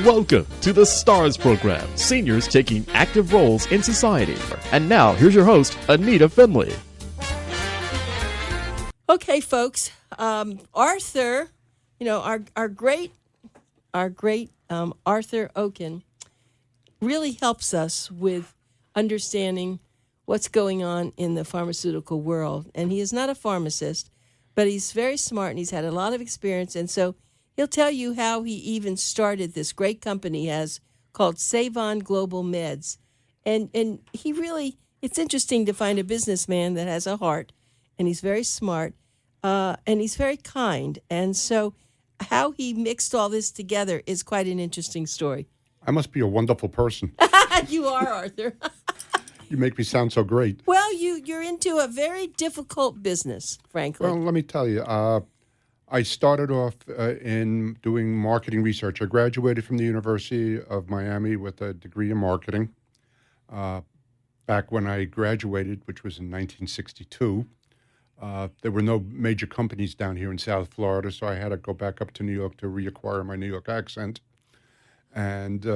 Welcome to the STARS program, seniors taking active roles in society. And now, here's your host, ANITA FINLEY. Okay, folks, Arthur, our great Arthur OKEN really helps us with understanding what's going on in the pharmaceutical world. And he is not a pharmacist, but he's very smart and he's had a lot of experience. And so he'll tell you how he even started this great company he has called SavOn Global Meds. And he really, it's interesting to find a businessman that has a heart, and he's very smart, and he's very kind. And so how he mixed all this together is quite an interesting story. I must be a wonderful person. You are, Arthur. You make me sound so great. Well, you're into a very difficult business, frankly. Well, let me tell you, I started off in doing marketing research. I graduated from the University of Miami with a degree in marketing. Back when I graduated, which was in 1962, there were no major companies down here in South Florida, so I had to go back up to New York to reacquire my New York accent. And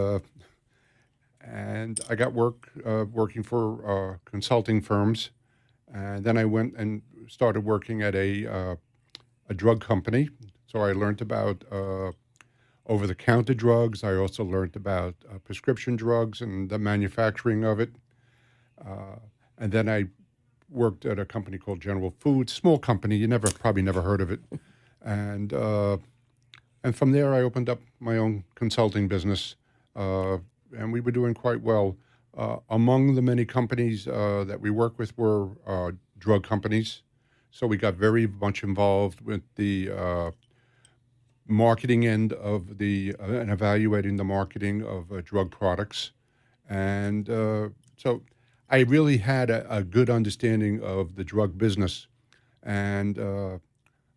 I got work working for consulting firms, and then I went and started working at a drug company. So I learned about over-the-counter drugs. I also learned about prescription drugs and the manufacturing of it. And then I worked at a company called General Foods, small company. You probably never heard of it. And from there, I opened up my own consulting business, and we were doing quite well. Among the many companies that we work with were drug companies. So we got very much involved with the marketing end of and evaluating the marketing of drug products. And so I really had a good understanding of the drug business. And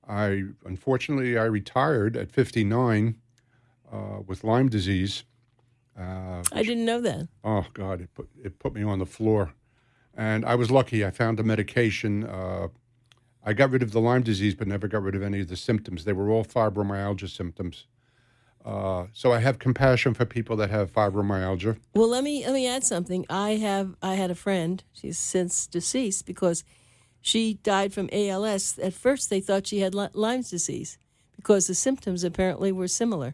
unfortunately, I retired at 59 with Lyme disease. I didn't know that. Oh, God, it put me on the floor. And I was lucky. I found a medication. I got rid of the Lyme disease, but never got rid of any of the symptoms. They were all fibromyalgia symptoms. So I have compassion for people that have fibromyalgia. Well, let me add something. I had a friend. She's since deceased because she died from ALS. At first, they thought she had Lyme's disease because the symptoms apparently were similar,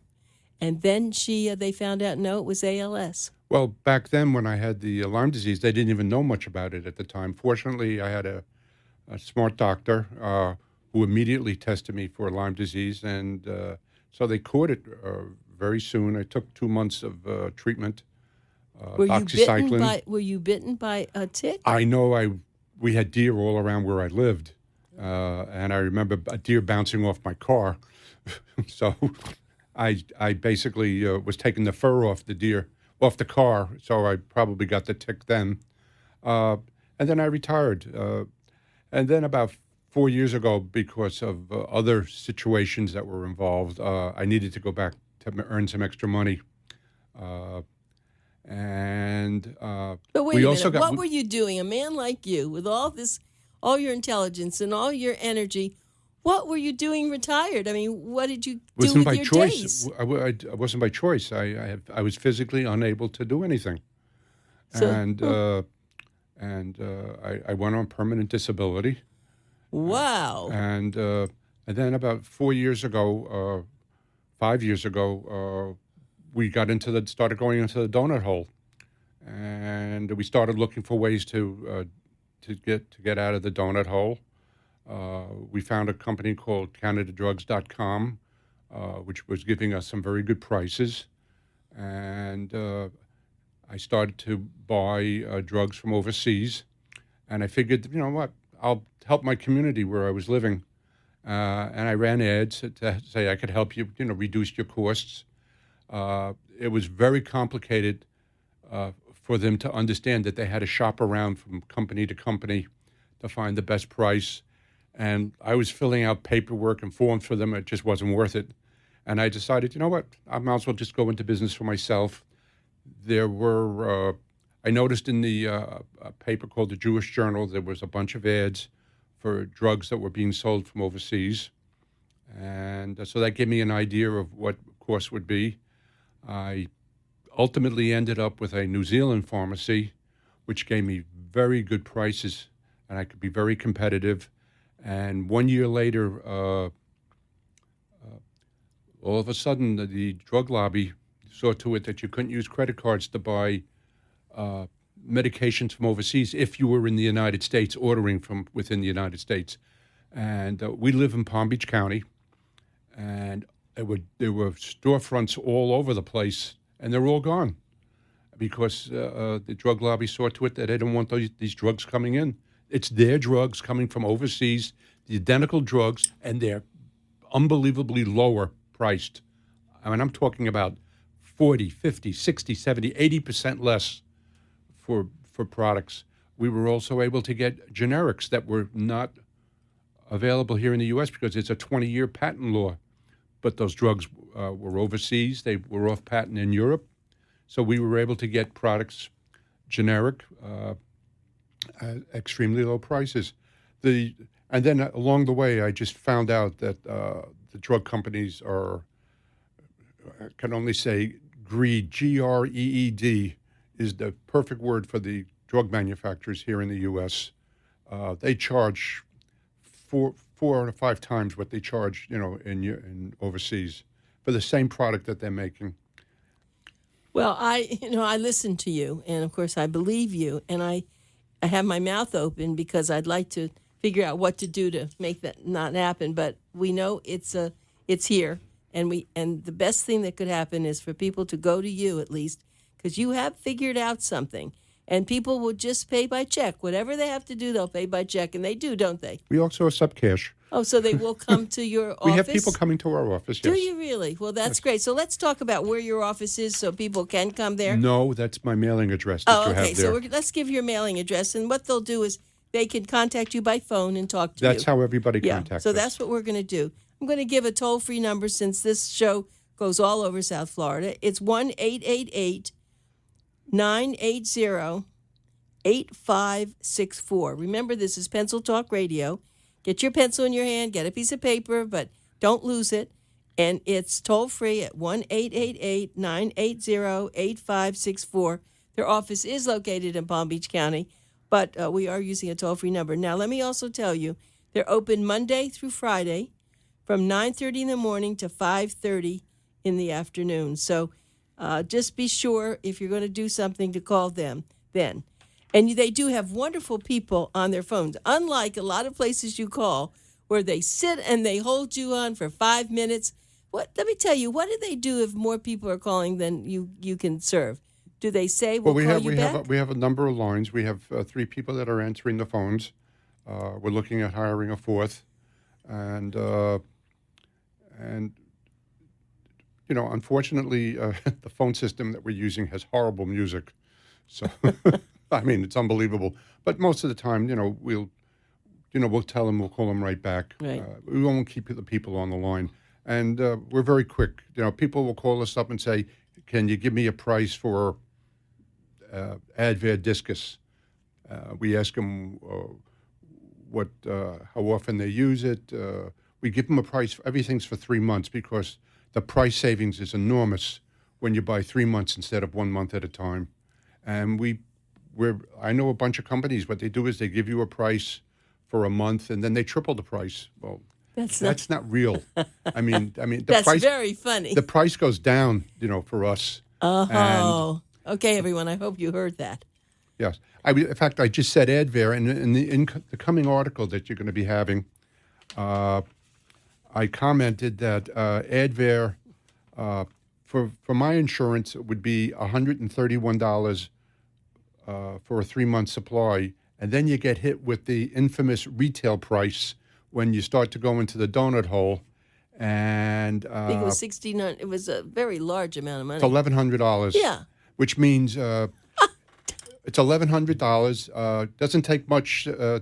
and then they found out no, it was ALS. Well, back then when I had the Lyme disease, they didn't even know much about it at the time. Fortunately, I had a smart doctor who immediately tested me for Lyme disease, and so they caught it very soon. I took 2 months of treatment, doxycycline. Were you bitten by a tick? I know. We had deer all around where I lived, and I remember a deer bouncing off my car. So I basically was taking the fur off the car, so I probably got the tick then. And then I retired. And then about 4 years ago, because of other situations that were involved, I needed to go back to earn some extra money. But wait a minute. What were you doing? A man like you, with all your intelligence and all your energy, what were you doing retired? I mean, what did you do with your days? It wasn't by choice. I was physically unable to do anything. So, I went on permanent disability. Wow. And then about 5 years ago, we started going into the donut hole, and we started looking for ways to get out of the donut hole. We found a company called CanadaDrugs.com, which was giving us some very good prices, and I started to buy drugs from overseas, and I figured, you know what, I'll help my community where I was living, and I ran ads to say I could help you, reduce your costs. It was very complicated for them to understand that they had to shop around from company to company to find the best price, and I was filling out paperwork and forms for them. It just wasn't worth it, and I decided, you know what, I might as well just go into business for myself. There were, I noticed in the a paper called the Jewish Journal, there was a bunch of ads for drugs that were being sold from overseas. And so that gave me an idea of what costs would be. I ultimately ended up with a New Zealand pharmacy, which gave me very good prices, and I could be very competitive. And 1 year later, all of a sudden, the drug lobby saw to it that you couldn't use credit cards to buy medications from overseas if you were in the United States, ordering from within the United States. And we live in Palm Beach County, and there were storefronts all over the place, and they're all gone because the drug lobby saw to it that they don't want these drugs coming in. It's their drugs coming from overseas, the identical drugs, and they're unbelievably lower priced. I mean, I'm talking about 40, 50, 60, 70, 80% less for products. We were also able to get generics that were not available here in the U.S. because it's a 20-year patent law. But those drugs were overseas. They were off patent in Europe. So we were able to get products generic at extremely low prices. And then along the way, I just found out that the drug companies I can only say greed, G-R-E-E-D, is the perfect word for the drug manufacturers here in the U.S. They charge four to five times what they charge, in overseas for the same product that they're making. Well, I listen to you, and of course I believe you, and I have my mouth open because I'd like to figure out what to do to make that not happen. But we know it's here, and the best thing that could happen is for people to go to you at least, because you have figured out something. And people will just pay by check. Whatever they have to do, they'll pay by check. And they do, don't they? We also accept cash. Oh, so they will come to your office? We have people coming to our office, yes. Do you really? Well, that's great. So let's talk about where your office is so people can come there. No, that's my mailing address that you have there. Okay. So let's give your mailing address. And what they'll do is they can contact you by phone and talk to you. That's how everybody contacts us. So that's what we're going to do. I'm going to give a toll-free number since this show goes all over South Florida. It's 1-888-980-8564. Remember, this is Pencil Talk Radio. Get your pencil in your hand, get a piece of paper, but don't lose it. And it's toll-free at 1-888-980-8564. Their office is located in Palm Beach County, but we are using a toll-free number. Now, let me also tell you, they're open Monday through Friday from 9:30 in the morning to 5:30 in the afternoon. So just be sure if you're going to do something to call them then. And they do have wonderful people on their phones, unlike a lot of places you call where they sit and they hold you on for 5 minutes. Let me tell you, what do they do if more people are calling than you can serve? Do they say, we'll call you back? We have a number of lines. We have 3 people that are answering the phones. We're looking at hiring a 4th. And unfortunately, the phone system that we're using has horrible music. So, I mean, it's unbelievable. But most of the time, we'll tell them, we'll call them right back. Right. We won't keep the people on the line. And we're very quick. People will call us up and say, can you give me a price for Advair discus? We ask them how often they use it. We give them a price. Everything's for 3 months because the price savings is enormous when you buy 3 months instead of 1 month at a time. And I know a bunch of companies. What they do is they give you a price for a month and then they triple the price. Well, that's not real. I mean, that's price, very funny. The price goes down, for us. Oh, okay, everyone. I hope you heard that. Yes. In fact, I just said Advair, and in the coming article that you're going to be having, I commented that Advair, for my insurance, it would be $131 for a 3-month supply, and then you get hit with the infamous retail price when you start to go into the donut hole. And I think it was $69. It was a very large amount of money. It's $1,100. Yeah. Which means it's $1,100. Doesn't take much for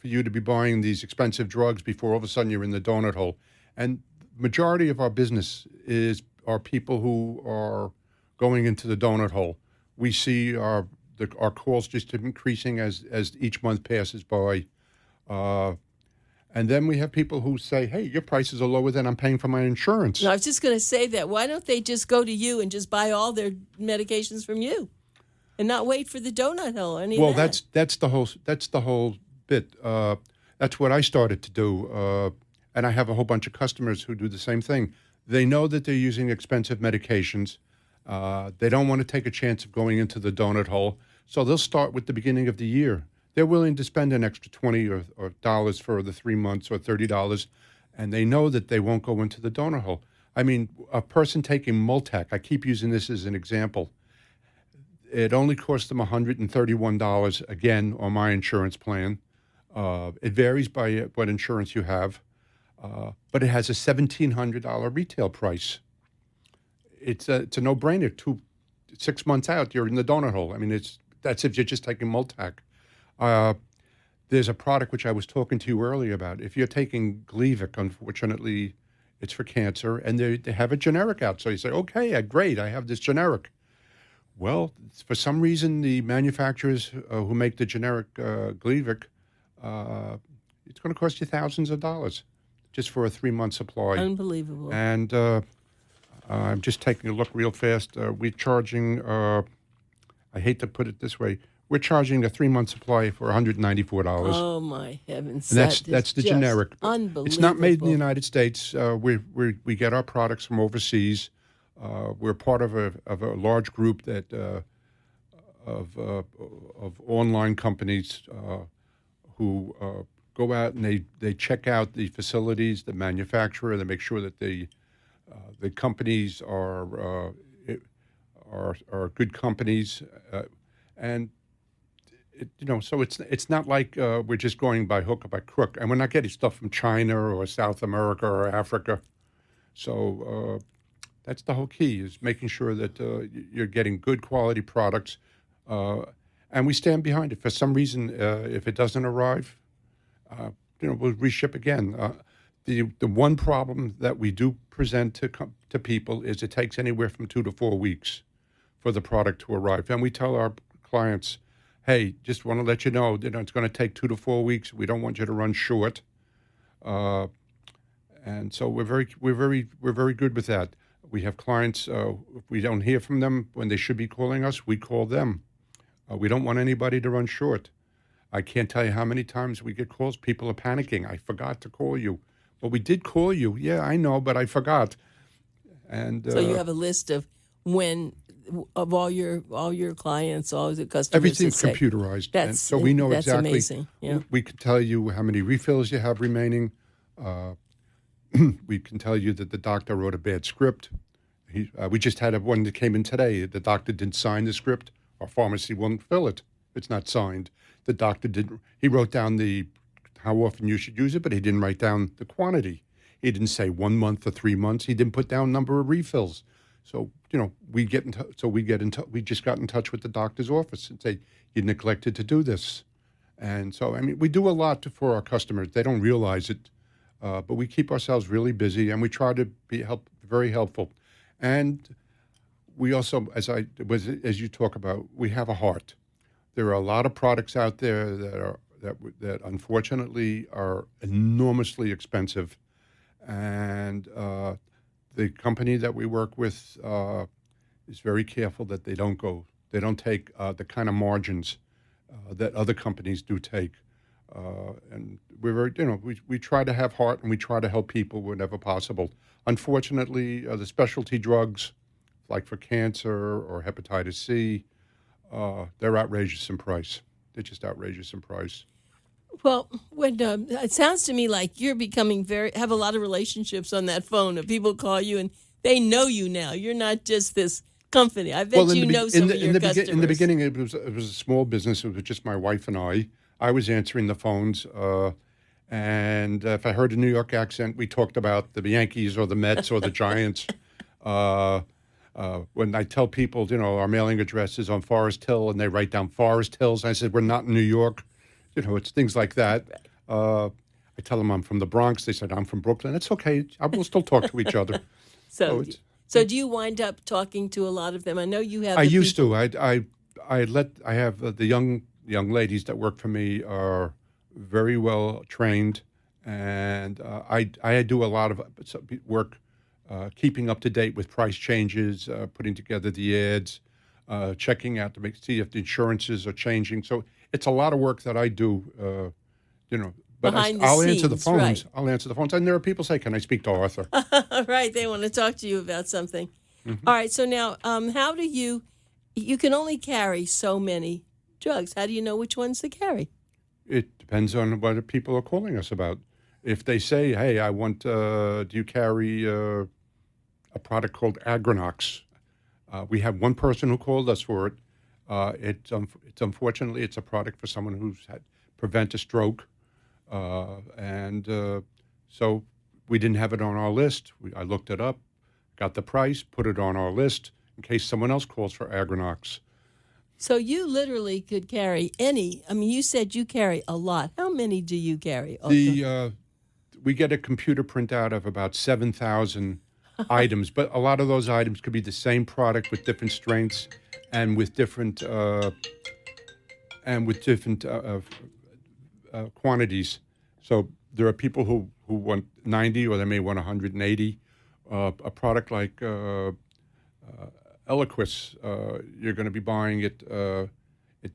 you to be buying these expensive drugs before all of a sudden you're in the donut hole. And majority of our business are people who are going into the donut hole. We see our calls just increasing as each month passes by. And then we have people who say, hey, your prices are lower than I'm paying for my insurance. No, I was just going to say that. Why don't they just go to you and just buy all their medications from you, and not wait for the donut hole or any of that? That's the whole bit. That's what I started to do, and I have a whole bunch of customers who do the same thing. They know that they're using expensive medications. They don't want to take a chance of going into the donut hole, so they'll start with the beginning of the year. They're willing to spend an extra $20 or dollars for the 3 months, or $30, and they know that they won't go into the donut hole. I mean, a person taking Multac, I keep using this as an example. It only costs them $131 again on my insurance plan. It varies by what insurance you have, but it has a $1,700 retail price. It's a no-brainer. 6 months out, you're in the donut hole. I mean, that's if you're just taking Multac. There's a product which I was talking to you earlier about. If you're taking Gleevec, unfortunately, it's for cancer, and they have a generic out. So you say, okay, great, I have this generic. Well, for some reason, the manufacturers who make the generic Gleevec, it's going to cost you thousands of dollars just for a 3-month supply. Unbelievable. And I'm just taking a look real fast. We're charging, I hate to put it this way, we're charging a 3-month supply for $194. Oh my heavens! And that's the generic. Unbelievable. It's not made in the United States. We get our products from overseas. We're part of a large group that of online companies who go out and they check out the facilities, the manufacturer. They make sure that the companies are good companies, and so it's not like we're just going by hook or by crook, and we're not getting stuff from China or South America or Africa. So that's the whole key, is making sure that you're getting good quality products, and we stand behind it. For some reason, if it doesn't arrive, we'll reship again. The one problem that we do present to people is it takes anywhere from 2 to 4 weeks for the product to arrive, and we tell our clients, hey, just want to let you know, it's going to take 2 to 4 weeks. We don't want you to run short, and so we're very good with that. We have clients. If we don't hear from them when they should be calling us, we call them. We don't want anybody to run short. I can't tell you how many times we get calls. People are panicking. I forgot to call you. Well, we did call you. Yeah, I know, but I forgot. And so you have a list of all your clients, all the customers. Everything's computerized, and so we know that's exactly. Amazing. Yeah. We can tell you how many refills you have remaining. We can tell you that the doctor wrote a bad script. We just had one that came in today. The doctor didn't sign the script. Our pharmacy won't fill it. It's not signed. The doctor didn't. He wrote down how often you should use it, but he didn't write down the quantity. He didn't say 1 month or 3 months. He didn't put down number of refills. So we just got in touch with the doctor's office and say, you neglected to do this. And so, I mean, we do a lot for our customers. They don't realize it, but we keep ourselves really busy, and we try to be very helpful. And we also, as you talk about, we have a heart. There are a lot of products out there that unfortunately are enormously expensive, and the company that we work with is very careful that they don't take the kind of margins that other companies do take. And we're very, we try to have heart, and we try to help people whenever possible. Unfortunately, the specialty drugs, like for cancer or hepatitis C, they're outrageous in price. They're just outrageous in price. Well, when it sounds to me like you're becoming have a lot of relationships on that phone. If people call you and they know you now, you're not just this company. I bet some of your customers. In the beginning, it was a small business. It was just my wife and I. I was answering the phones, and if I heard a New York accent, we talked about the Yankees or the Mets or the Giants. When I tell people, our mailing address is on Forest Hill, and they write down Forest Hills, I said, we're not in New York. It's things like that. I tell them I'm from the Bronx. They said, I'm from Brooklyn. It's okay. We'll still talk to each other. So do you wind up talking to a lot of them? I know you have. I used to. I have the young ladies that work for me are very well trained, And I do a lot of work keeping up to date with price changes, putting together the ads, checking out to see if the insurances are changing. So it's a lot of work that I do, But Behind the I'll answer the scenes, phones. right. I'll answer the phones. And there are people say, "Can I speak to Arthur?" Right, they want to talk to you about something. Mm-hmm. All right, so now, how do you can only carry so many drugs. How do you know which ones to carry? It depends on what the people are calling us about. If they say, "Hey, I want," do you carry a product called Agrinox? We have one person who called us for it. It's unfortunately it's a product for someone who's had prevent a stroke, so we didn't have it on our list. I looked it up, got the price, put it on our list in case someone else calls for Agrinox. So you literally could carry any. I mean, you said you carry a lot. How many do you carry? We get a computer printout of about 7,000 items, but a lot of those items could be the same product with different strengths and with different quantities. So there are people who want 90, or they may want 180. A product like Eliquis, you're going to be buying it.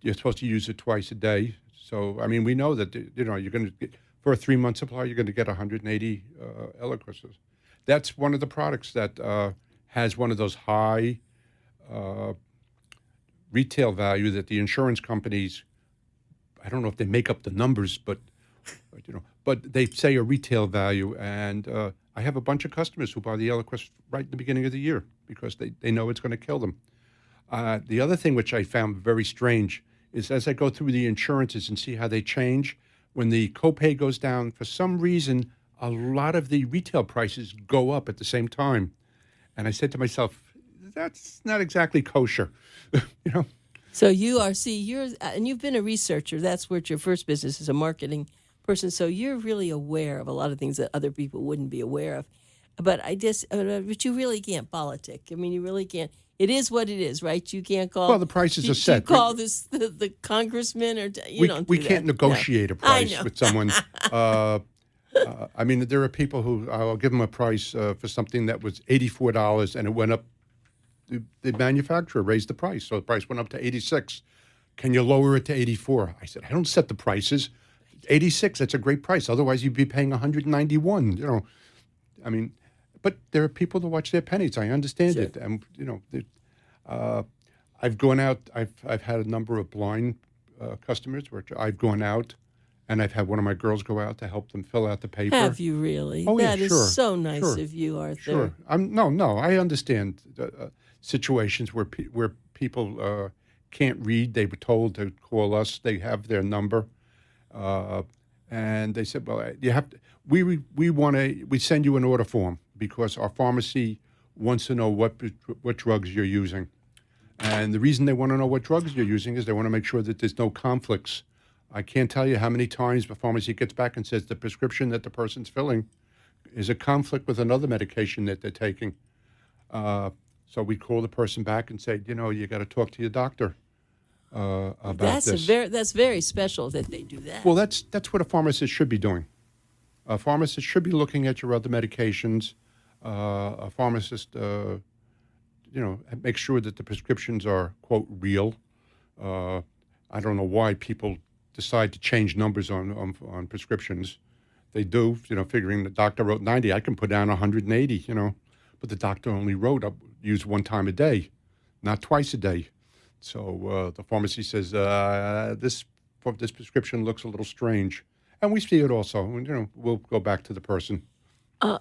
You're supposed to use it twice a day. So I mean, we know that you're going to get, for a 3-month supply, you're going to get 180 Eliquises. That's one of the products that has one of those high retail value that the insurance companies, I don't know if they make up the numbers, but they say a retail value. And I have a bunch of customers who buy the Eliquis right at the beginning of the year because they know it's going to kill them. The other thing which I found very strange is as I go through the insurances and see how they change, when the copay goes down, for some reason, a lot of the retail prices go up at the same time. And I said to myself, that's not exactly kosher, So and you've been a researcher. That's what your first business is, a marketing person. So you're really aware of a lot of things that other people wouldn't be aware of. But but you really can't politic. I mean, you really can't. It is what it is, right? You can't call. Well, the prices are set. You call the congressman, or we can't negotiate a price with someone. I mean, there are people who I'll give them a price for something that was $84 and it went up. The manufacturer raised the price, so the price went up to $86. Can you lower it to $84? I said, I don't set the prices. $86, that's a great price. Otherwise, you'd be paying $191. I mean, but there are people that watch their pennies. I understand Sure. it, and I've gone out. I've had a number of blind customers where I've gone out, and I've had one of my girls go out to help them fill out the paper. Have you really? Oh, yeah, That is sure, so nice sure, of you, Arthur. Sure. No. I understand situations where people can't read. They were told to call us. They have their number, and they said, "Well, you have to." We send you an order form because our pharmacy wants to know what drugs you're using, and the reason they want to know what drugs you're using is they want to make sure that there's no conflicts. I can't tell you how many times the pharmacy gets back and says the prescription that the person's filling is a conflict with another medication that they're taking. So we call the person back and say, you got to talk to your doctor about this. That's very special that they do that. Well, that's what a pharmacist should be doing. A pharmacist should be looking at your other medications. A pharmacist, make sure that the prescriptions are, quote, real. I don't know why people decide to change numbers on prescriptions. They do, figuring the doctor wrote 90, I can put down 180, but the doctor only wrote use one time a day, not twice a day. So the pharmacy says this prescription looks a little strange, and we see it also. We'll go back to the person.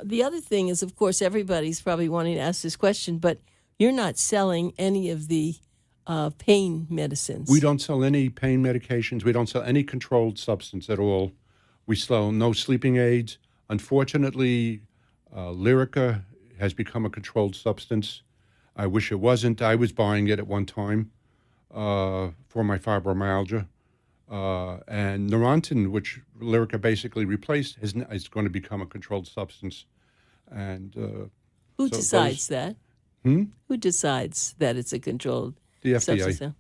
The other thing is, of course, everybody's probably wanting to ask this question, but you're not selling any of the pain medicines. We don't sell any pain medications. We don't sell any controlled substance at all. We sell no sleeping aids. Unfortunately, Lyrica has become a controlled substance. I wish it wasn't. I was buying it at one time for my fibromyalgia. And Neurontin, which Lyrica basically replaced, is going to become a controlled substance. And who decides that? Who decides that it's a controlled the FDA. substance?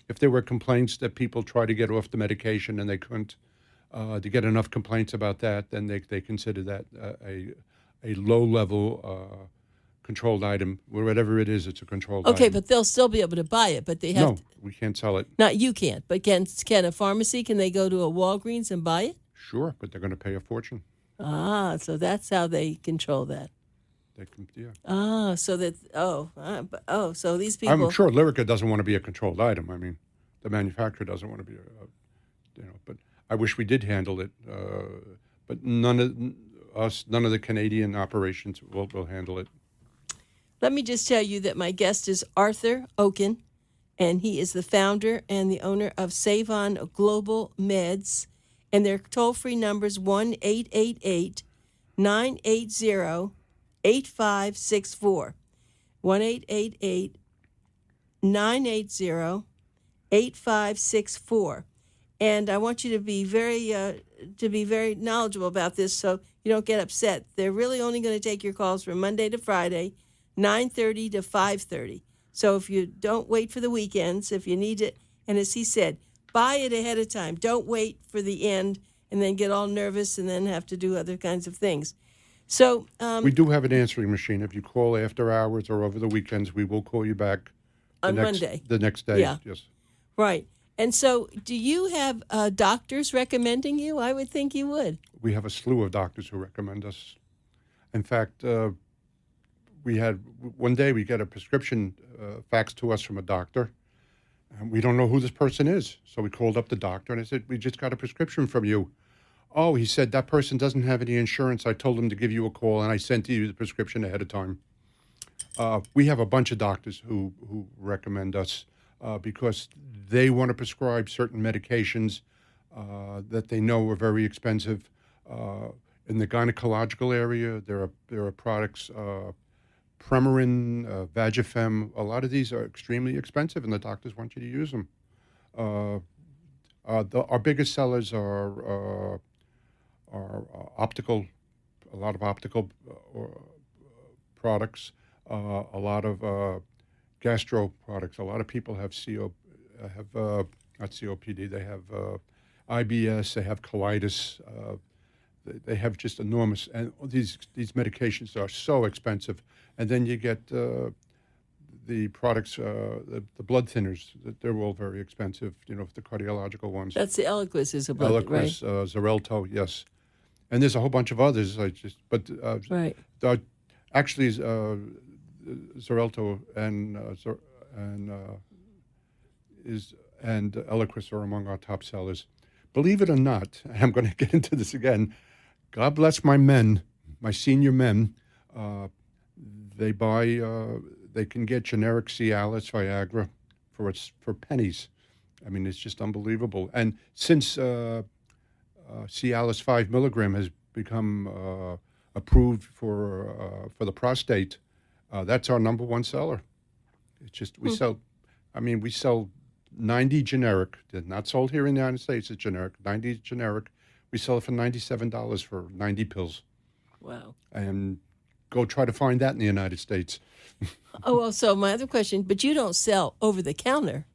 If there were complaints that people try to get off the medication and they couldn't, to get enough complaints about that, then they consider that a low-level controlled item. Whatever it is, it's a controlled Okay, item. but they'll still be able to buy it, but they have No, we can't sell it. not you can't, but can a pharmacy, can they go to a Walgreens and buy it? Sure, but they're going to pay a fortune. Ah, so that's how they control that. They can, yeah. Ah, so that so these people. I'm sure Lyrica doesn't want to be a controlled item. I mean, the manufacturer doesn't want to be but I wish we did handle it. But none of the Canadian operations will handle it. Let me just tell you that my guest is Arthur OKEN, and he is the founder and the owner of SavOn Global Meds, and their toll-free numbers 1-888-980-8564. 1-888-980-8564. And I want you to be very knowledgeable about this so you don't get upset. They're really only going to take your calls from Monday to Friday, 9:30 to 5:30. So if you don't wait for the weekends, if you need it, and as he said, buy it ahead of time. Don't wait for the end and then get all nervous and then have to do other kinds of things. So we do have an answering machine. If you call after hours or over the weekends, we will call you back Monday. The next day. Yeah. Yes. Right. And so do you have doctors recommending you? I would think you would. We have a slew of doctors who recommend us. In fact, one day we get a prescription faxed to us from a doctor, and we don't know who this person is. So we called up the doctor, and I said, we just got a prescription from you. Oh, he said, that person doesn't have any insurance. I told him to give you a call, and I sent you the prescription ahead of time. We have a bunch of doctors who recommend us because they want to prescribe certain medications that they know are very expensive. In the gynecological area, there are products, Premarin, Vagifem. A lot of these are extremely expensive, and the doctors want you to use them. Our biggest sellers are optical, a lot of optical products, a lot of gastro products. A lot of people have not COPD. They have IBS. They have colitis. They have just enormous, and these medications are so expensive. And then you get the products, the blood thinners. They're all very expensive. The cardiological ones. That's the Eliquis is a blood, right? Eliquis, Xarelto, yes. And there's a whole bunch of others. Right. Actually, Xarelto and Eliquis are among our top sellers. Believe it or not, I'm going to get into this again. God bless my men, my senior men. They can get generic Cialis, Viagra for pennies. I mean, it's just unbelievable. And since Cialis 5 milligram has become approved for the prostate, that's our number one seller. It's just we sell 90 generic. They're not sold here in the United States. It's generic. 90 generic. We sell it for $97 for 90 pills. Wow. And go try to find that in the United States. Oh, well, so my other question, but you don't sell over the counter.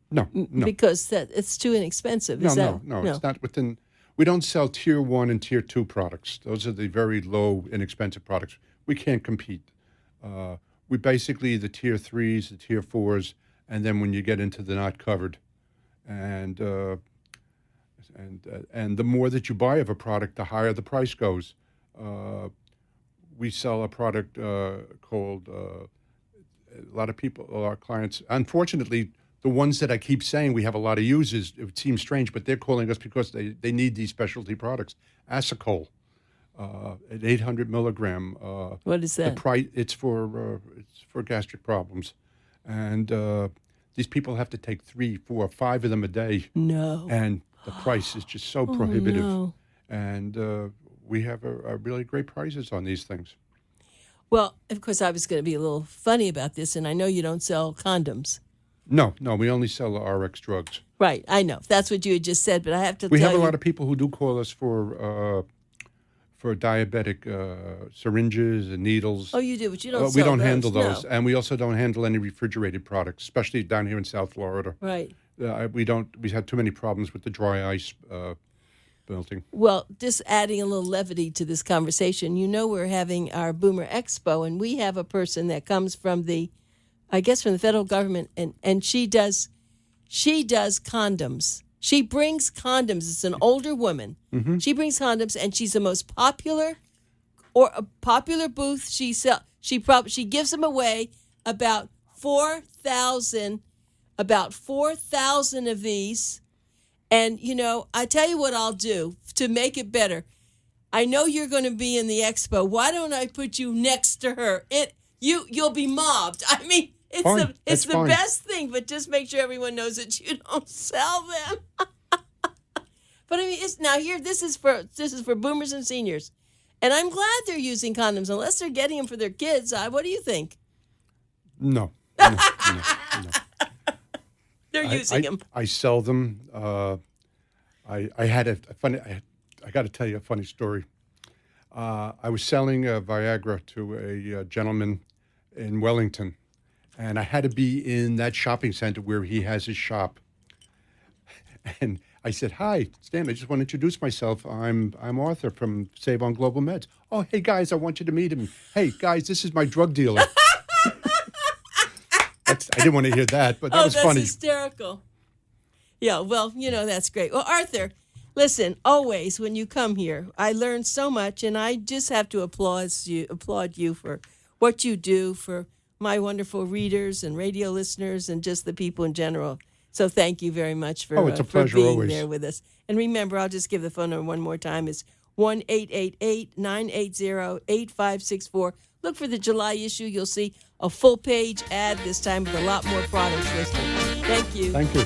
No. Because it's too inexpensive. No, it's not within. We don't sell tier 1 and tier 2 products. Those are the very low, inexpensive products. We can't compete. We basically the tier 3s, the tier 4s, and then when you get into the not covered, and the more that you buy of a product, the higher the price goes. We sell a product called, a lot of people, our clients, unfortunately, the ones that I keep saying we have a lot of users, it seems strange, but they're calling us because they need these specialty products. Asacol, at 800 milligram. What is that? The price, it's for gastric problems. And these people have to take 3, 4, 5 of them a day. No. And the price is just so prohibitive. No. And we have a really great prices on these things. Well, of course, I was going to be a little funny about this, and I know you don't sell condoms. No, we only sell RX drugs. Right, I know. That's what you had just said, but I have to We tell have a you. lot of people who do call us for diabetic syringes and needles. Oh, you do, but you don't sell we don't those. handle those. No. And we also don't handle any refrigerated products, especially down here in South Florida. Right. We've had too many problems with the dry ice. building. Well, just adding a little levity to this conversation, we're having our Boomer Expo, and we have a person that comes from the federal government, and she does condoms. She brings condoms. It's an older woman. Mm-hmm. She brings condoms, and she's the most popular booth. She gives them away, about 4,000 of these. And, I tell you what I'll do to make it better. I know you're going to be in the expo. Why don't I put you next to her? You'll be mobbed. I mean, it's the best thing, but just make sure everyone knows that you don't sell them. But I mean, this is for boomers and seniors. And I'm glad they're using condoms, unless they're getting them for their kids. What do you think? No. They're using them. I sell them. I had a funny. I got to tell you a funny story. I was selling Viagra to a gentleman in Wellington, and I had to be in that shopping center where he has his shop. And I said, "Hi, Stan. I just want to introduce myself. I'm Arthur from SavOn Global Meds. Oh, hey guys, I want you to meet him. Hey guys, this is my drug dealer." I didn't want to hear that, but that was funny. That's hysterical. Yeah, well, that's great. Well, Arthur, listen, always when you come here, I learn so much, and I just have to applaud you for what you do for my wonderful readers and radio listeners and just the people in general. So thank you very much for, it's a for pleasure being always. there with us. And remember, I'll just give the phone number one more time. It's 1-888-980-8564. Look for the July issue. You'll see a full-page ad this time with a lot more products listed. Thank you. Thank you.